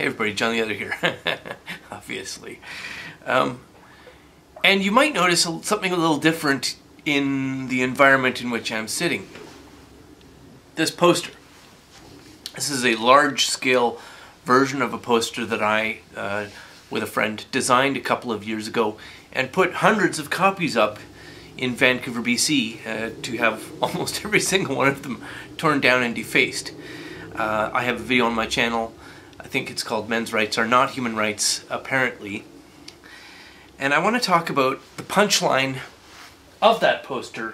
Hey everybody, John the Other here, obviously. And you might notice something a little different in the environment in which I'm sitting. This poster. This is a large-scale version of a poster that I, with a friend, designed a couple of years ago and put hundreds of copies up in Vancouver, BC, to have almost every single one of them torn down and defaced. I have a video on my channel. I think it's called Men's Rights Are Not Human Rights, apparently. And I want to talk about the punchline of that poster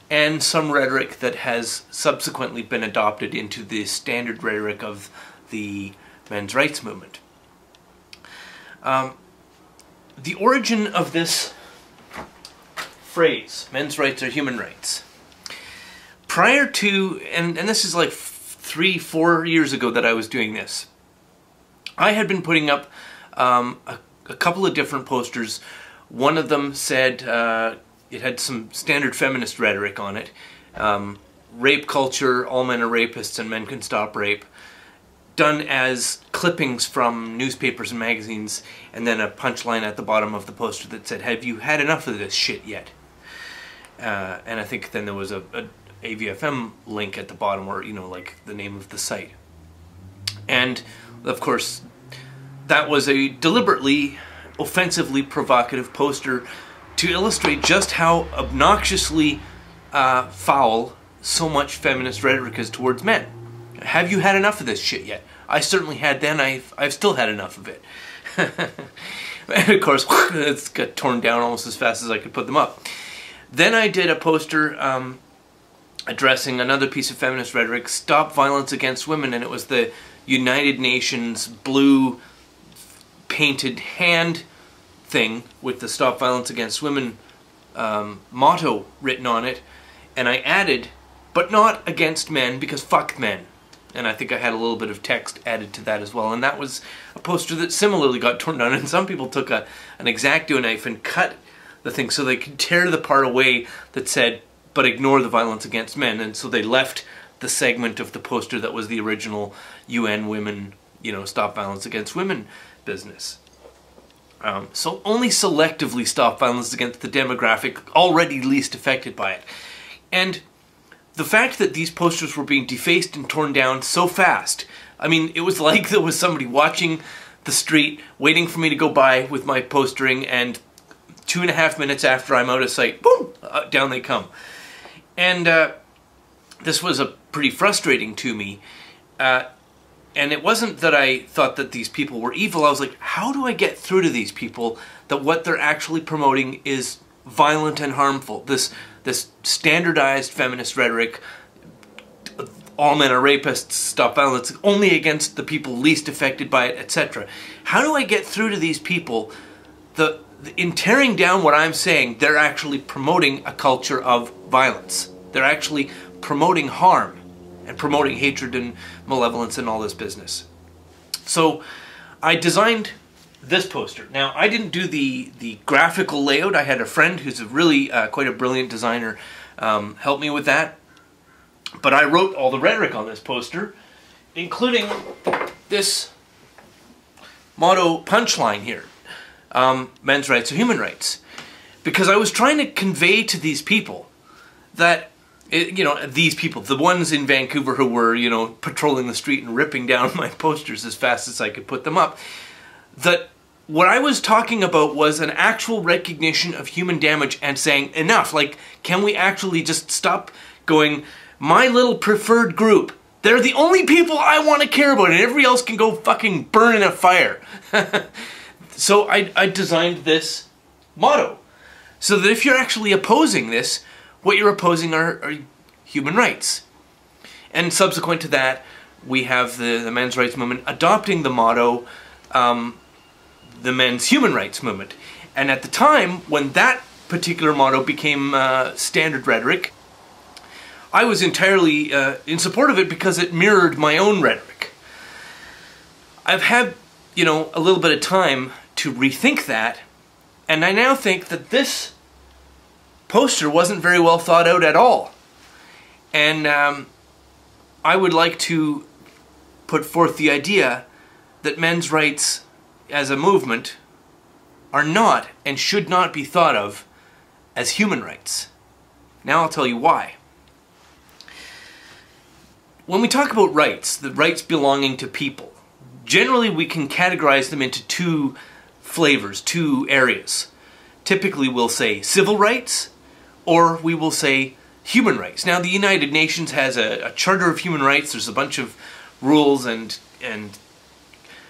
and some rhetoric that has subsequently been adopted into the standard rhetoric of the men's rights movement. The origin of this phrase, men's rights are human rights, prior to, and this is like 3-4 years ago that I was doing this, I had been putting up a couple of different posters. One of them said, it had some standard feminist rhetoric on it. Rape culture, all men are rapists and men can stop rape. Done as clippings from newspapers and magazines, and then a punchline at the bottom of the poster that said, have you had enough of this shit yet? And I think then there was a AVFM link at the bottom, or, you know, like the name of the site. And of course, that was a deliberately, offensively provocative poster to illustrate just how obnoxiously foul so much feminist rhetoric is towards men. Have you had enough of this shit yet? I certainly had then. I've still had enough of it. And of course, it's got torn down almost as fast as I could put them up. Then I did a poster addressing another piece of feminist rhetoric, Stop Violence Against Women, and it was the United Nations blue painted hand thing with the Stop Violence Against Women motto written on it, and I added, but not against men because fuck men. And I think I had a little bit of text added to that as well, and that was a poster that similarly got torn down, and some people took an X-Acto knife and cut the thing so they could tear the part away that said, but ignore the violence against men, and so they left the segment of the poster that was the original UN Women, you know, Stop Violence Against Women business. So only selectively stop violence against the demographic already least affected by it. And the fact that these posters were being defaced and torn down so fast, I mean, it was like there was somebody watching the street, waiting for me to go by with my postering, and 2.5 minutes after I'm out of sight, boom, down they come. And this was pretty frustrating to me. And it wasn't that I thought that these people were evil. I was like, how do I get through to these people that what they're actually promoting is violent and harmful? This standardized feminist rhetoric, all men are rapists, stop violence, only against the people least affected by it, etc. How do I get through to these people that in tearing down what I'm saying, they're actually promoting a culture of violence? They're actually promoting harm and promoting hatred and malevolence and all this business. So I designed this poster. Now, I didn't do the graphical layout. I had a friend who's a really quite a brilliant designer help me with that. But I wrote all the rhetoric on this poster, including this motto punchline here, men's rights are human rights. Because I was trying to convey to these people that, you know, these people, the ones in Vancouver who were, you know, patrolling the street and ripping down my posters as fast as I could put them up, that what I was talking about was an actual recognition of human damage and saying, enough, like, can we actually just stop going, my little preferred group, they're the only people I want to care about and everybody else can go fucking burn in a fire. So I designed this motto, so that if you're actually opposing this, what you're opposing are human rights. And subsequent to that, we have the men's rights movement adopting the motto, the men's human rights movement. And at the time, when that particular motto became standard rhetoric, I was entirely in support of it because it mirrored my own rhetoric. I've had, you know, a little bit of time to rethink that, and I now think that this poster wasn't very well thought out at all. And I would like to put forth the idea that men's rights as a movement are not and should not be thought of as human rights. Now I'll tell you why. When we talk about rights, the rights belonging to people, generally we can categorize them into two flavors, two areas. Typically we'll say civil rights, or we will say human rights. Now the United Nations has a Charter of Human Rights. There's a bunch of rules, and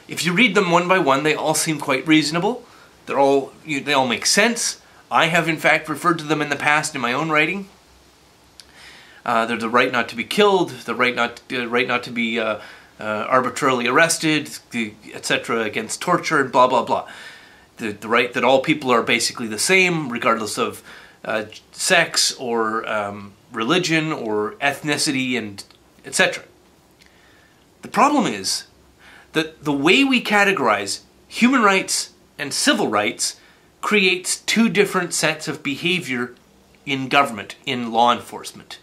if you read them one by one, they all seem quite reasonable. They all make sense. I have in fact referred to them in the past in my own writing. They're the right not to be killed, the right not to be arbitrarily arrested, etc., against torture, and blah blah blah. The right that all people are basically the same, regardless of sex or religion or ethnicity, and etc. The problem is that the way we categorize human rights and civil rights creates two different sets of behavior in government, in law enforcement.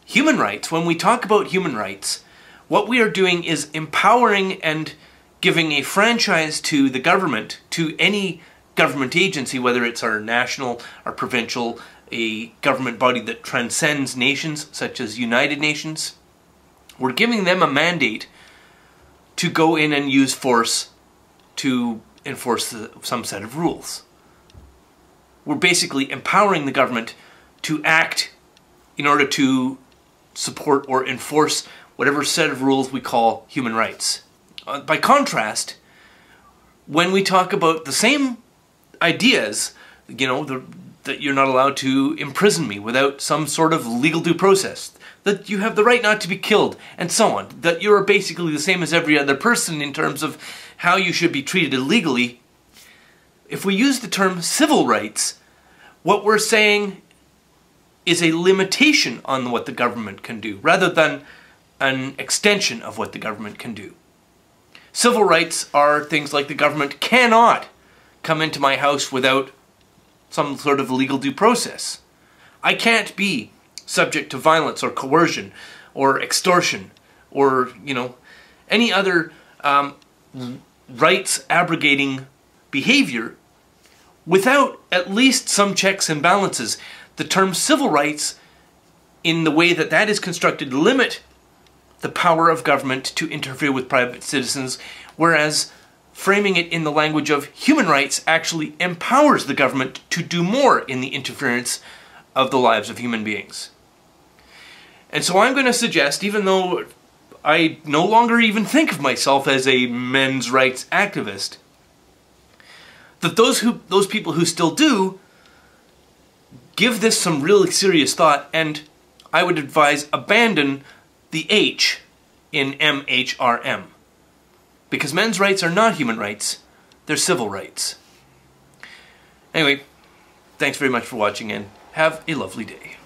Human rights, when we talk about human rights, what we are doing is empowering and giving a franchise to the government, to any government agency, whether it's our national, our provincial, a government body that transcends nations, such as United Nations. We're giving them a mandate to go in and use force to enforce some set of rules. We're basically empowering the government to act in order to support or enforce whatever set of rules we call human rights. By contrast, when we talk about the same ideas, that you're not allowed to imprison me without some sort of legal due process, that you have the right not to be killed, and so on, that you're basically the same as every other person in terms of how you should be treated illegally, if we use the term civil rights, what we're saying is a limitation on what the government can do, rather than an extension of what the government can do. Civil rights are things like the government cannot come into my house without some sort of legal due process. I can't be subject to violence or coercion or extortion or, any other rights abrogating behavior without at least some checks and balances. The term civil rights, in the way that that is constructed, limit the power of government to interfere with private citizens, whereas framing it in the language of human rights actually empowers the government to do more in the interference of the lives of human beings. And so I'm going to suggest, even though I no longer even think of myself as a men's rights activist, that those people who still do give this some really serious thought, and I would advise abandon the H in MHRM. Because men's rights are not human rights, they're civil rights. Anyway, thanks very much for watching, and have a lovely day.